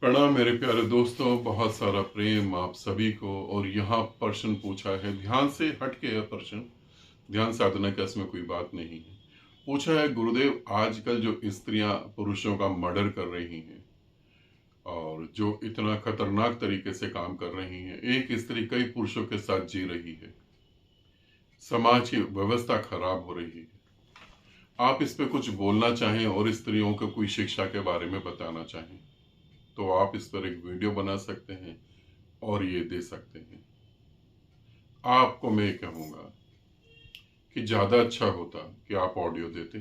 प्रणाम मेरे प्यारे दोस्तों, बहुत सारा प्रेम आप सभी को। और यहाँ प्रश्न पूछा है, ध्यान से हट के है प्रश्न, ध्यान साधना का इसमें कोई बात नहीं है। पूछा है, गुरुदेव आजकल जो स्त्रियां पुरुषों का मर्डर कर रही हैं और जो इतना खतरनाक तरीके से काम कर रही हैं, एक स्त्री कई पुरुषों के साथ जी रही है, समाज की व्यवस्था खराब हो रही है। आप इस पे कुछ बोलना चाहें और स्त्रियों को कोई शिक्षा के बारे में बताना चाहें तो आप इस पर एक वीडियो बना सकते हैं और ये दे सकते हैं। आपको मैं कहूँगा कि ज़्यादा अच्छा होता कि आप ऑडियो देते,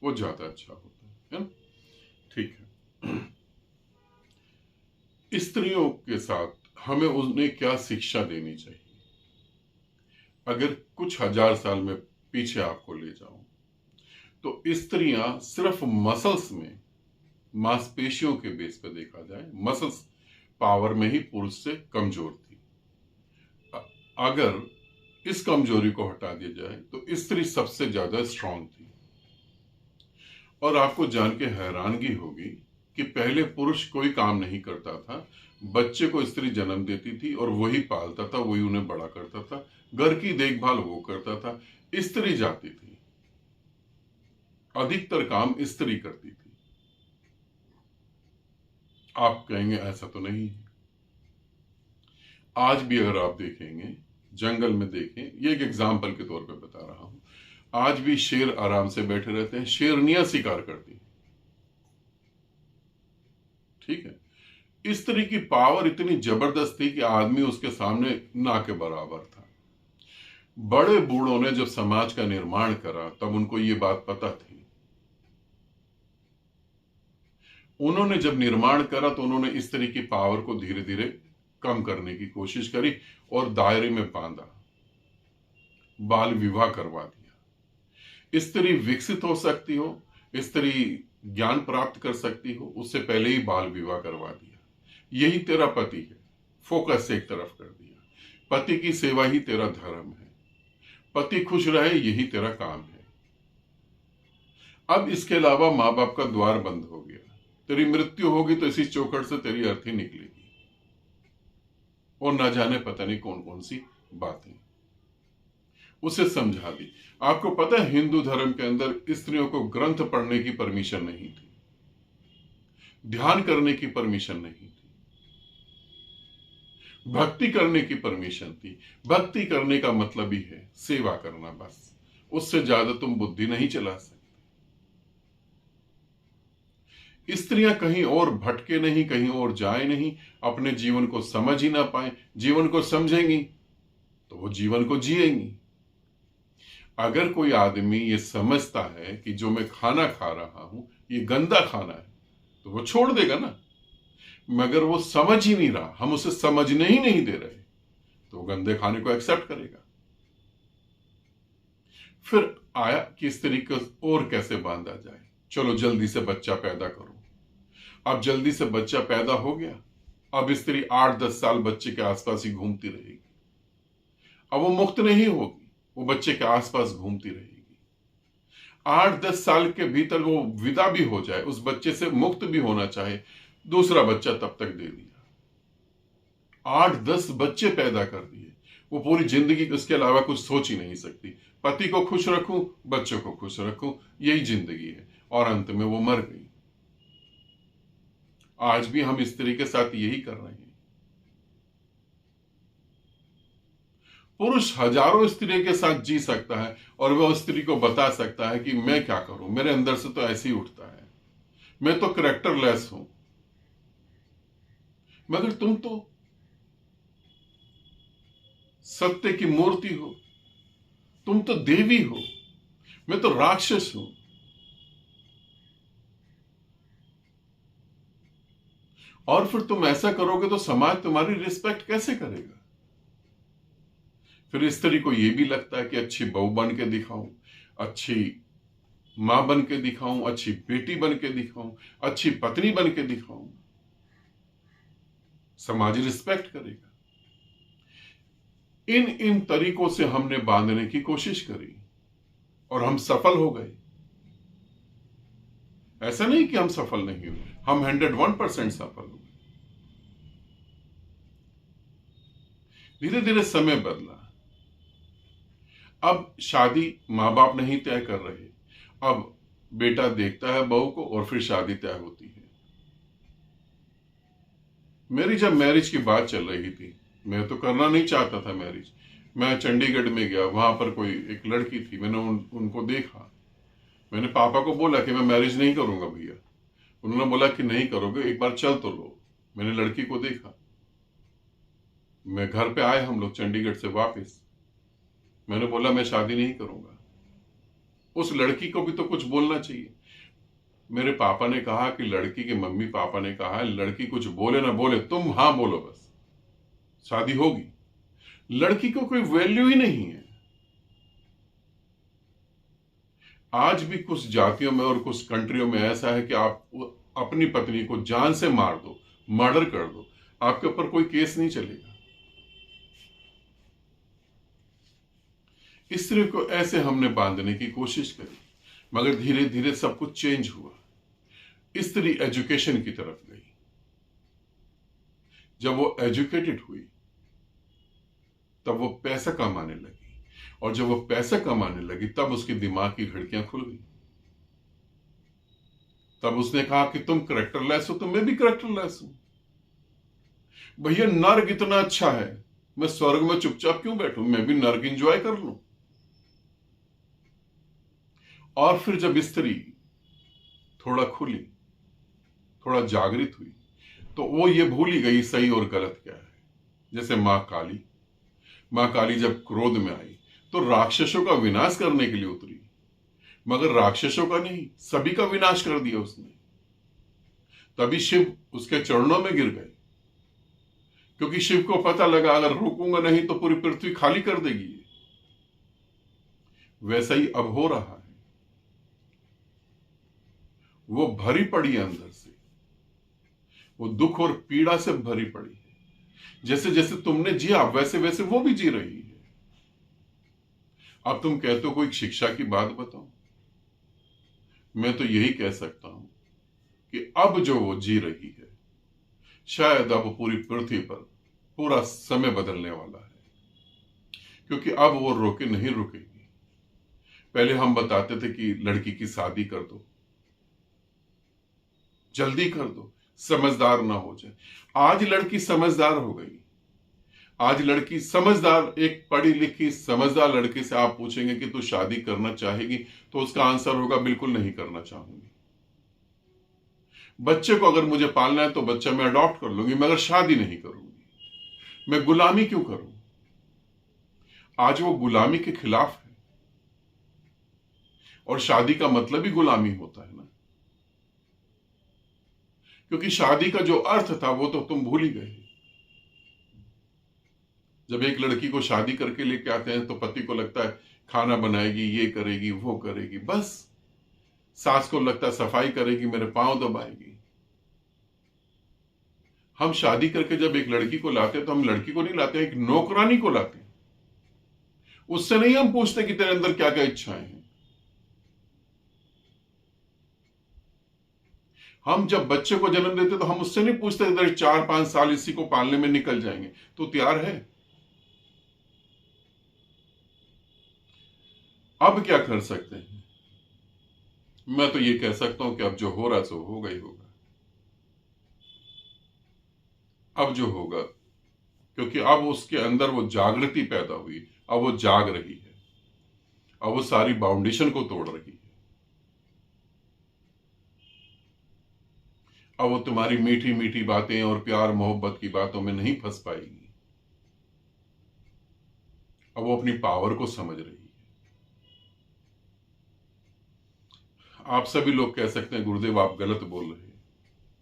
वो ज़्यादा अच्छा होता है ना। ठीक है। स्त्रियों के साथ हमें उन्हें क्या शिक्षा देनी चाहिए? अगर कुछ हजार साल में पीछे आपको ले जाऊं तो स्त्रियां सिर्फ मसल्स में, मांसपेशियों के बेस पर देखा जाए, मसल्स पावर में ही पुरुष से कमजोर थी। अगर इस कमजोरी को हटा दिया जाए तो स्त्री सबसे ज्यादा स्ट्रांग थी। और आपको जान के हैरानगी होगी कि पहले पुरुष कोई काम नहीं करता था, बच्चे को स्त्री जन्म देती थी और वही पालता था, वही उन्हें बड़ा करता था, घर की देखभाल वो करता था, स्त्री जाती थी, अधिकतर काम स्त्री करती थी। आप कहेंगे ऐसा तो नहीं है। आज भी अगर आप देखेंगे, जंगल में देखें, ये एक एग्जाम्पल के तौर पे बता रहा हूं, आज भी शेर आराम से बैठे रहते हैं, शेरनियां शिकार करती हैं। ठीक है। स्त्री की पावर इतनी जबरदस्त थी कि आदमी उसके सामने ना के बराबर था। बड़े बूढ़ों ने जब समाज का निर्माण करा तब उनको ये बात पता थी। उन्होंने जब निर्माण करा तो उन्होंने स्त्री की पावर को धीरे धीरे कम करने की कोशिश करी और दायरे में बांधा, बाल विवाह करवा दिया। स्त्री विकसित हो सकती हो, स्त्री ज्ञान प्राप्त कर सकती हो, उससे पहले ही बाल विवाह करवा दिया। यही तेरा पति है, फोकस एक तरफ कर दिया। पति की सेवा ही तेरा धर्म है, पति खुश रहे यही तेरा काम है। अब इसके अलावा मां बाप का द्वार बंद हो गया, तेरी मृत्यु होगी तो इसी चौखट से तेरी अर्थी निकलेगी। और ना जाने पता नहीं कौन कौन सी बातें उसे समझा दी। आपको पता है हिंदू धर्म के अंदर स्त्रियों को ग्रंथ पढ़ने की परमिशन नहीं थी, ध्यान करने की परमिशन नहीं थी, भक्ति करने की परमिशन थी। भक्ति करने का मतलब ही है सेवा करना, बस, उससे ज्यादा तुम बुद्धि नहीं चला सकते। स्त्रियां कहीं और भटके नहीं, कहीं और जाए नहीं, अपने जीवन को समझ ही ना पाए। जीवन को समझेंगी तो वो जीवन को जिएंगी। अगर कोई आदमी ये समझता है कि जो मैं खाना खा रहा हूं ये गंदा खाना है तो वो छोड़ देगा ना। मगर वो समझ ही नहीं रहा, हम उसे समझने ही नहीं दे रहे, तो वो गंदे खाने को एक्सेप्ट करेगा। फिर आया कि इस तरीके और कैसे बांधा जाए। चलो जल्दी से बच्चा पैदा करो। अब जल्दी से बच्चा पैदा हो गया, अब स्त्री 8-10 साल बच्चे के आसपास ही घूमती रहेगी। अब वो मुक्त नहीं होगी, वो बच्चे के आसपास घूमती रहेगी। 8-10 साल के भीतर वो विदा भी हो जाए, उस बच्चे से मुक्त भी होना चाहे, दूसरा बच्चा तब तक दे दिया। 8-10 बच्चे पैदा कर दिए, वो पूरी जिंदगी उसके अलावा कुछ सोच ही नहीं सकती। पति को खुश रखूं, बच्चों को खुश रखूं, यही जिंदगी है। और अंत में वो मर गई। आज भी हम स्त्री के साथ यही कर रहे हैं। पुरुष हजारों स्त्री के साथ जी सकता है और वह स्त्री को बता सकता है कि मैं क्या करूं, मेरे अंदर से तो ऐसे ही उठता है, मैं तो करेक्टरलेस हूं। मगर तुम तो सत्य की मूर्ति हो, तुम तो देवी हो, मैं तो राक्षस हूं। और फिर तुम ऐसा करोगे तो समाज तुम्हारी रिस्पेक्ट कैसे करेगा? फिर स्त्री को यह भी लगता है कि अच्छी बहू बन के दिखाऊं, अच्छी मां बन के दिखाऊं, अच्छी बेटी बन के दिखाऊं, अच्छी पत्नी बन के दिखाऊं, समाज रिस्पेक्ट करेगा। इन इन तरीकों से हमने बांधने की कोशिश करी और हम सफल हो गए। ऐसा नहीं कि हम सफल नहीं हुए, हम 101% सफल हुए। धीरे धीरे समय बदला। अब शादी माँ बाप नहीं तय कर रहे, अब बेटा देखता है बहू को और फिर शादी तय होती है। मेरी जब मैरिज की बात चल रही थी, मैं तो करना नहीं चाहता था मैरिज। मैं चंडीगढ़ में गया, वहां पर कोई एक लड़की थी, मैंने उनको देखा। मैंने पापा को बोला कि मैं मैरिज नहीं करूंगा भैया। उन्होंने बोला कि नहीं करोगे, एक बार चल तो लो। मैंने लड़की को देखा, मैं घर पे आए, हम लोग चंडीगढ़ से वापस। मैंने बोला मैं शादी नहीं करूंगा। उस लड़की को भी तो कुछ बोलना चाहिए। मेरे पापा ने कहा कि लड़की के मम्मी पापा ने कहा लड़की कुछ बोले ना बोले, तुम हाँ बोलो बस, शादी होगी। लड़की को कोई वैल्यू ही नहीं है। आज भी कुछ जातियों में और कुछ कंट्रियों में ऐसा है कि आप अपनी पत्नी को जान से मार दो, मर्डर कर दो, आपके ऊपर कोई केस नहीं चलेगा। स्त्री को ऐसे हमने बांधने की कोशिश करी, मगर धीरे धीरे सब कुछ चेंज हुआ। स्त्री एजुकेशन की तरफ गई। जब वो एजुकेटेड हुई तब वो पैसा कमाने लगी, और जब वो पैसा कमाने लगी तब उसके दिमाग की खिड़कियां खुल गई। तब उसने कहा कि तुम करेक्टरलेस हो तो मैं भी करेक्टरलेस हूं। भैया नर्क इतना अच्छा है, मैं स्वर्ग में चुपचाप क्यों बैठूं, मैं भी नर्क एंजॉय कर लूं। और फिर जब स्त्री थोड़ा खुली, थोड़ा जागृत हुई, तो वो ये भूल ही गई सही और गलत क्या है। जैसे मां काली जब क्रोध में आई तो राक्षसों का विनाश करने के लिए उतरी, मगर राक्षसों का नहीं, सभी का विनाश कर दिया उसने। तभी शिव उसके चरणों में गिर गए, क्योंकि शिव को पता लगा अगर रुकूंगा नहीं तो पूरी पृथ्वी खाली कर देगी। वैसा ही अब हो रहा है। वो भरी पड़ी है अंदर से, वो दुख और पीड़ा से भरी पड़ी है। जैसे जैसे तुमने जिया वैसे वैसे वो भी जी रही है। अब तुम कहते हो कोई शिक्षा की बात बताओ, मैं तो यही कह सकता हूं कि अब जो वो जी रही है, शायद अब पूरी पृथ्वी पर पूरा समय बदलने वाला है, क्योंकि अब वो रोके नहीं रुकेगी। पहले हम बताते थे कि लड़की की शादी कर दो, जल्दी कर दो, समझदार ना हो जाए। आज लड़की समझदार हो गई। आज लड़की समझदार, एक पढ़ी लिखी समझदार लड़की से आप पूछेंगे कि तू शादी करना चाहेगी, तो उसका आंसर होगा बिल्कुल नहीं करना चाहूंगी। बच्चे को अगर मुझे पालना है तो बच्चा मैं अडॉप्ट कर लूंगी, मगर शादी नहीं करूंगी। मैं गुलामी क्यों करूं? आज वो गुलामी के खिलाफ है, और शादी का मतलब ही गुलामी होता है ना। क्योंकि शादी का जो अर्थ था वो तो तुम भूल ही गए। जब एक लड़की को शादी करके लेके आते हैं तो पति को लगता है खाना बनाएगी, ये करेगी, वो करेगी, बस। सास को लगता है सफाई करेगी, मेरे पांव दबाएगी। हम शादी करके जब एक लड़की को लाते हैं तो हम लड़की को नहीं लाते हैं, एक नौकरानी को लाते हैं। उससे नहीं हम पूछते कि तेरे अंदर क्या क्या इच्छाएं हैं। हम जब बच्चे को जन्म देते तो हम उससे नहीं पूछते इधर 4-5 साल इसी को पालने में निकल जाएंगे, तो तैयार है? अब क्या कर सकते हैं? मैं तो ये कह सकता हूं कि अब जो हो रहा सो होगा ही होगा। अब जो होगा, क्योंकि अब उसके अंदर वो जागृति पैदा हुई, अब वो जाग रही है, अब वो सारी बाउंडेशन को तोड़ रही है। अब वो तुम्हारी मीठी मीठी बातें और प्यार मोहब्बत की बातों में नहीं फंस पाएगी। अब वो अपनी पावर को समझ रही है। आप सभी लोग कह सकते हैं गुरुदेव आप गलत बोल रहे हैं,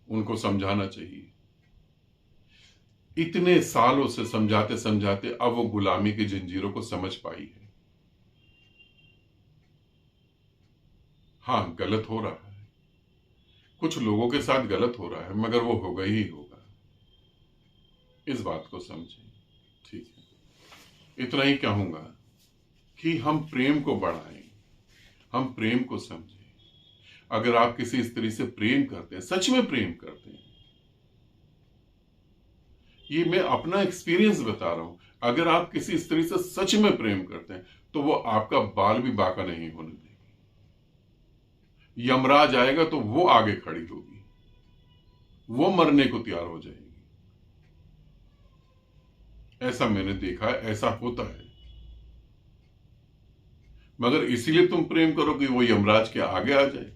उनको समझाना चाहिए। इतने सालों से समझाते समझाते अब वो गुलामी की जंजीरों को समझ पाई है। हाँ, गलत हो रहा है, कुछ लोगों के साथ गलत हो रहा है, मगर वो होगा ही होगा। इस बात को समझें, ठीक है? इतना ही कहूंगा कि हम प्रेम को बढ़ाएं, हम प्रेम को समझें। अगर आप किसी स्त्री से प्रेम करते हैं, सच में प्रेम करते हैं, ये मैं अपना एक्सपीरियंस बता रहा हूं, अगर आप किसी स्त्री से सच में प्रेम करते हैं तो वो आपका बाल भी बांका नहीं होने देगी। यमराज आएगा तो वो आगे खड़ी होगी, वो मरने को तैयार हो जाएगी। ऐसा मैंने देखा है, ऐसा होता है। मगर इसीलिए तुम प्रेम करो कि वो यमराज के आगे आ जाए।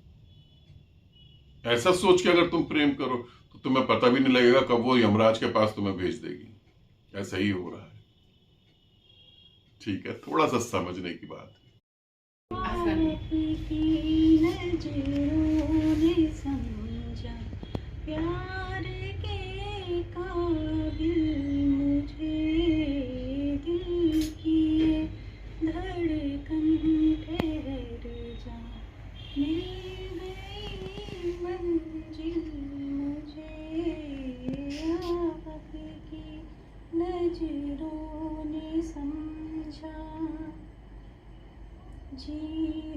ऐसा सोच के अगर तुम प्रेम करो तो तुम्हें पता भी नहीं लगेगा कब वो यमराज के पास तुम्हें भेज देगी। ऐसा ही हो रहा है। ठीक है, थोड़ा सा समझने की बात है। प्यार के काबिल मुझे दिल की धड़कन ठहर जा, मिल गई मंजिल मुझे आपकी नजरों ने समझा, जी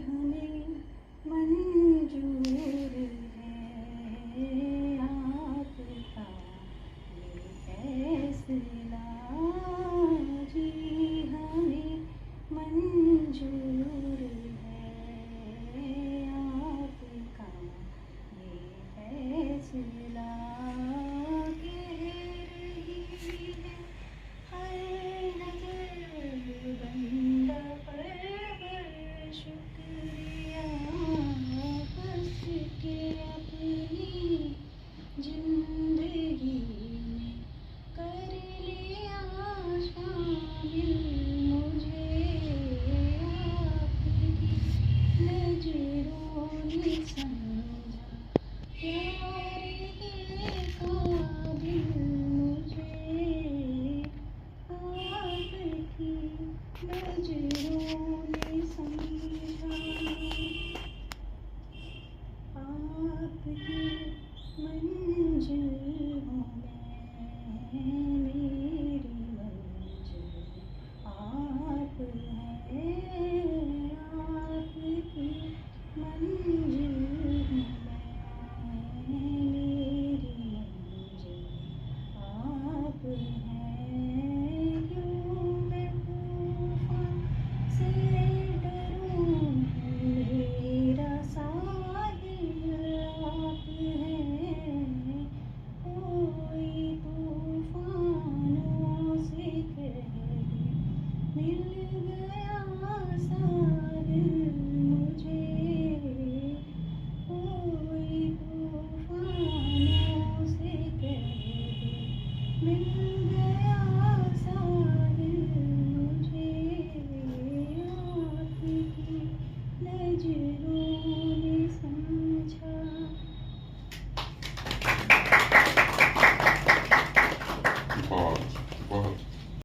हमें मंजूर है आपका ये फैसला, जी हमें मंजूर है आपका ये फैसला, कह रही है हर नजर बंदा पर शुक्रिया, हंस के अपनी जिंदगी में कर लिया शामिल मुझे आपकी नजरों ने समझा, प्यार